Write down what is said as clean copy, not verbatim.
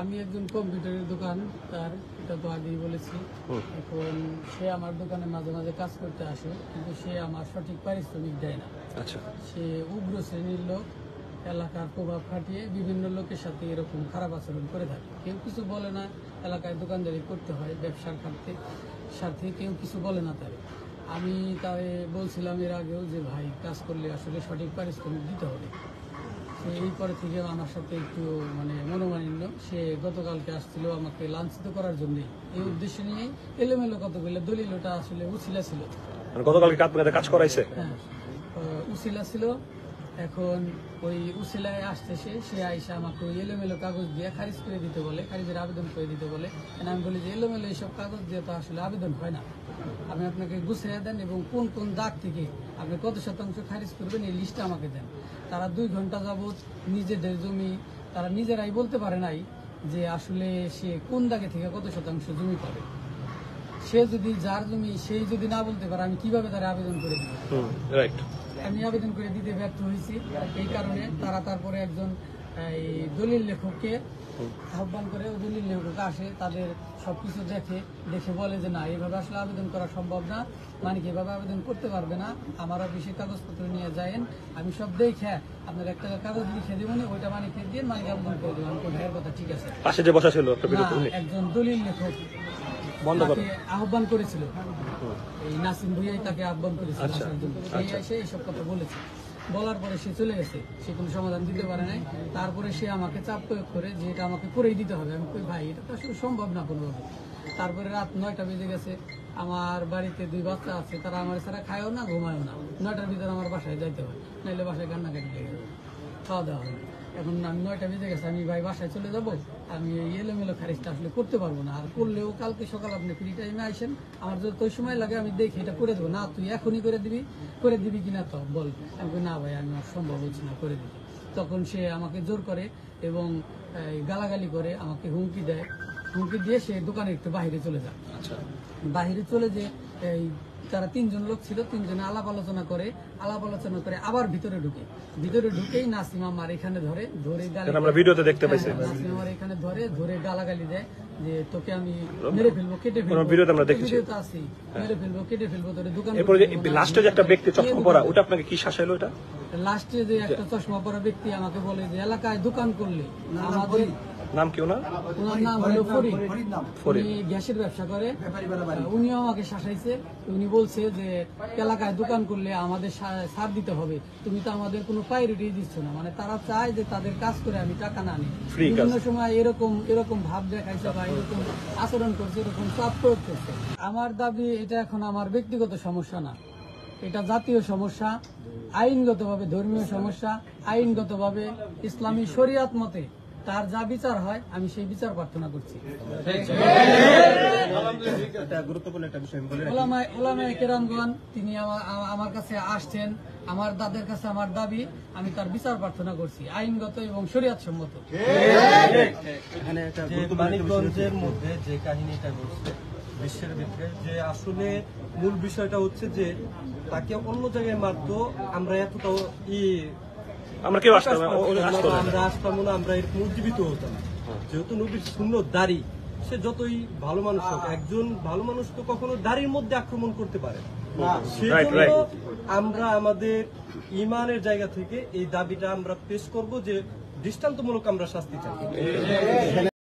আমি একজন কম্পিউটারের দোকান, তার এটা তো আগেই বলেছি। এখন সে আমার দোকানে মাঝে মাঝে কাজ করতে আসে, কিন্তু সে আমার সঠিক পারিশ্রমিক দেয় না। আচ্ছা, সে উগ্র শ্রেণীর লোক, এলাকার প্রভাব খাটিয়ে বিভিন্ন লোকের সাথে এরকম খারাপ আচরণ করে থাকে। কেউ কিছু বলে না, এলাকায় দোকানদারি করতে হয় ব্যবসার সাথে কেউ কিছু বলে না তারে। আমি তারে বলছিলাম এর আগেও যে ভাই, কাজ করলে আসলে সঠিক পারিশ্রমিক দিতে হবে। এই পরে থেকে আমার সাথে একটু মনোমালিন্য। সে গতকালকে আসছিল আমাকে লাঞ্ছিত করার জন্য। এই উদ্দেশ্য নিয়ে এলোমেলো কতগুলো দলিল, ওটা আসলে উছিলা ছিল। গতকালকে কাজ করাইছে। হ্যাঁ, উছিলা ছিল। এখন ওই উছিলায় আসতেছে, সে আইসা আমাকে ওই এলোমেলো কাগজ দিয়ে খারিজ করে দিতে বলে, খারিজের আবেদন করে দিতে বলে। আমি বলি যে এলোমেলো এইসব কাগজ দিয়ে তো আসলে আবেদন হয় না। আপনি আপনাকে গুছিয়ে দেন এবং কোন কোন দাগ থেকে আপনি কত শতাংশ খারিজ করবেন এই লিস্টটা আমাকে দেন। তারা 2 ঘন্টা যাবৎ নিজেদের জমি তারা নিজেরাই বলতে পারে নাই যে আসলে সে কোন দাগে থেকে কত শতাংশ জমি পাবে। সে যদি যার জমি সেই যদি না বলতে পারে, আমি কিভাবে তারা আবেদন করে দিব? আমি আবেদন করে দিতে ব্যর্থ হয়েছি। এই কারণে তারা তারপরে একজন দলিল লেখককে আহ্বান করে, দলিল লেখক আসে, তাদের সবকিছু দেখে বলে যে না, এইভাবে আসলে আবেদন করা সম্ভব না, মানিক এভাবে আবেদন করতে পারবে না, আমার অফিসে কাগজপত্র নিয়ে যায়েন, আমি সব দেখে আপনার একটা কাগজ লিখে দেবো, ওইটা মানিককে দিয়ে মানিক আবেদন করে দেবেন। ভাইয়ের কথা ঠিক আছে। পাশে যে বসা ছিল একজন দলিল লেখক আহ্বান করেছিল, এই নাসিম ভুইয়াই তাকে আহ্বান করেছিল আসার জন্য। সেই এসে এইসব কথা বলেছে, বলার পরে সে চলে গেছে, সে কোনো সমাধান দিতে পারে নাই। তারপরে সে আমাকে চাপ প্রয়োগ করে যে এটা আমাকে করেই দিতে হবে। আমি কই ভাই, এটা তো আসলে সম্ভব না কোনোভাবে। তারপরে রাত 9টা বেজে গেছে, আমার বাড়িতে 2 বাচ্চা আছে, তারা আমার ছাড়া খায়ও না, ঘুমায়ও না। 9টার ভিতরে আমার বাসায় যাইতে হয়, নাইলে বাসায় কান্নাকাটি লেগে যাবে, খাওয়া দাওয়া হয়। এখন আমি 9টা বেজে গেছে, আমি ভাই বাসায় চলে যাব, আমি এই এলোমেলো খারিজটা আসলে করতে পারবো না। আর করলেও কালকে সকাল আপনি ফ্রি টাইমে আইসেন, আমার যত সময় লাগে আমি দেখি এটা করে দেবো। না তুই এখনই করে দিবি কিনা তো বল। আমি না ভাই, আমি সম্ভব হচ্ছে না, করে দিবি। তখন সে আমাকে জোর করে এবং গালাগালি করে, আমাকে হুমকি দেয়। হুমকি দিয়ে সে দোকানে একটু বাহিরে চলে যায়। বাহিরে চলে যে তারা 3 জন লোক ছিল, 3 জনে আলাপ আলোচনা করে আবার ভিতরে ঢুকেই নাসিম আমার এখানে ধরে আমরা ভিডিওতে দেখতে পাইছি। নাসিম আমার এখানে ধরে গালাগালি দেয় যে তোকে আমি মেরে ফেলবো, কেটে ফেলবো। ভিডিওতে আমরা দেখেছি, ভিডিওতে আছে, মেরে ফেলবো, কেটে ফেলবো তোরে দোকান। এরপর যে লাস্টে যে একটা ব্যক্তি চশমা পরা, ওটা আপনাকে কি শাসাইলো? ওটা লাস্টে যে একটা চশমা পরা ব্যক্তি আমাকে বলে যে এলাকায় দোকান করলে আমাদের নাম কি ওনার নাম হলো ফরিদ, উনি গ্যাসের ব্যবসা করে। উনিও আমাকে শাসাইছে। উনি বলছে যে এলাকায় দোকান করলে আমাদের ছাড় দিতে হবে, তুমি তো আমাদের কোনো প্রায়োরিটি দিচ্ছ না। তারা চায় যে তাদের কাজ করে আমি টাকা না নিই। বিভিন্ন সময় এরকম ভাব দেখাইছে বা এরকম আচরণ করছে, এরকম চাপ প্রয়োগ করছে। আমার দাবি, এটা এখন আমার ব্যক্তিগত সমস্যা না, এটা জাতীয় সমস্যা, আইনগতভাবে ধর্মীয় সমস্যা। আইনগতভাবে ইসলামী শরিয়াত মতে তার যা বিচার হয়, আমি সেই বিচার প্রার্থনা করছি। গুরুত্বপূর্ণ একটা বিষয় ওলামায়ে কেরামগণ তিনি আমার কাছে আসছেন, আমার দাদের কাছে আমার দাবি, আমি তার বিচার প্রার্থনা করছি আইনগত এবং শরিয়াত সম্মত। মানিকগঞ্জের মধ্যে যে কাহিনীটা ঘটছে বিশ্বের ভিতরে, যে আসলে মূল বিষয়টা হচ্ছে যে তাকে অন্য জায়গায় মারতো, আমরা এতটাও আমরা আসতাম না, আমরা এরকম উজ্জীবিত হতাম। যেহেতু নবীর সুন্নত দাড়ি, সে যতই ভালো মানুষ হোক, একজন ভালো মানুষ তো কখনো দাড়ির মধ্যে আক্রমণ করতে পারে। সেজন্য আমরা আমাদের ইমানের জায়গা থেকে এই দাবিটা আমরা পেশ করব যে দৃষ্টান্তমূলক আমরা শাস্তি চাই।